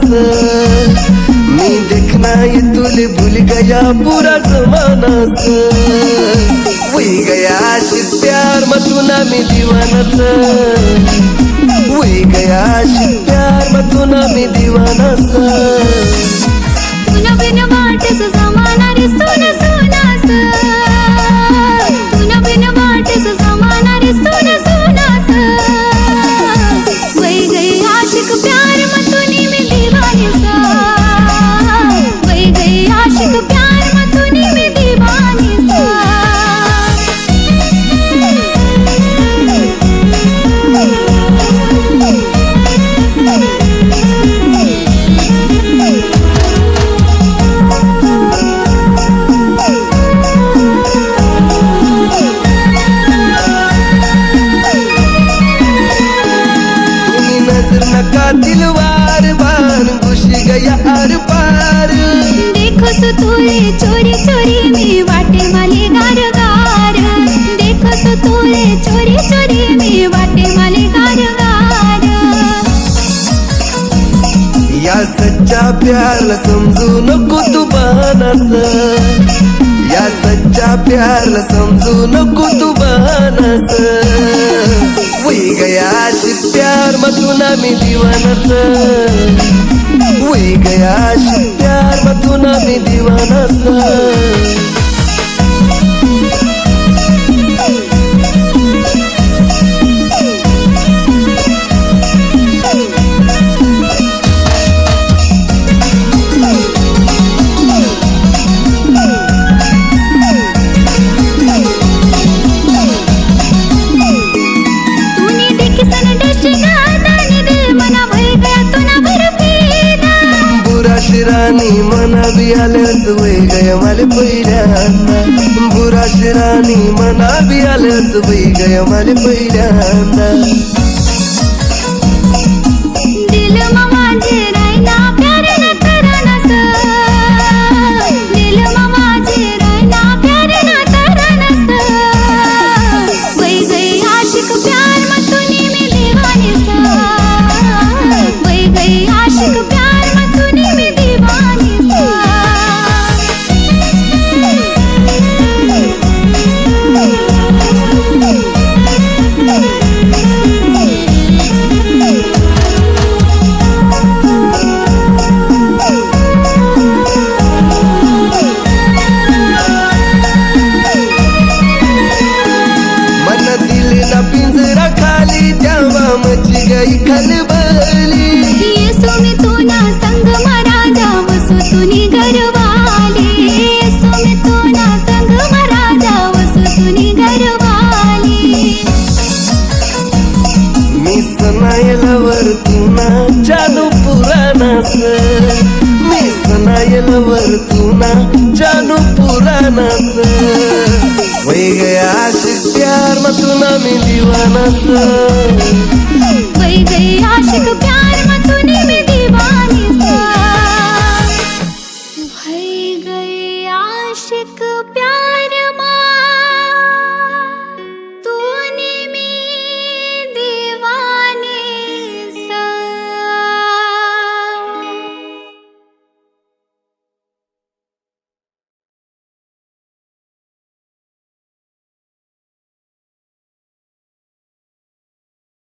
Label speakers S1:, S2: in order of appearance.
S1: से मैं देखना ये तुले भूल गया पूरा जमाना से वही गया आशिक प्यार मतुना मैं दीवाना से वही गया आशिक प्यार मतुना मैं दीवाना से
S2: तुना बिन वाटस जमाना रे सोना सोना सा तुना बिन वाटस जमाना रे सोना सोना सा वही गई आशिक प्यार मतुनी में दीवानी सा वही गई आशिक प्यार मतुनी में दीवानी सा
S1: का दिलवार बान घुस गया आर पार
S2: देखो सो तोरे चोरी चोरी में वाटे माले गार गार देखो सो तोरे चोरी चोरी में वाटे माले गार गार
S1: या सच्चा प्यार समजू नको तू बहानाचा या सच्चा प्यार समजू नको तू बहानाचा वही गया आशिक प्यार मतुना मैं दीवाना सा वही गया आशिक प्यार मतुना मैं दीवाना सा रानी मना भी आल्यास वही गया माले पहिल्यांदा बुरा रानी मना भी आल्यास वही गया माले पहिल्यांदा
S2: दिल मा माझे रायना प्यार न करना सा दिल मा माझे रायना प्यार न करना सा वही गई आशिक प्यार मतुनी में दीवानी सा वही गई आशिक प्यार मतुनी में दीवानी सा पिंजरा खाली जावा मची गई खलबली येसु में तू ना संग मरा जाव सो तुनी घरवाली येसु में तू ना संग मरा जाव सो तुनी घरवाली मी सनायलवर तू ना जादू पुराना से मी सनायलवर तू ना जादू पुराना से वही गया आशिक प्यार मतुना मैं दीवाना सा वही गई आशिक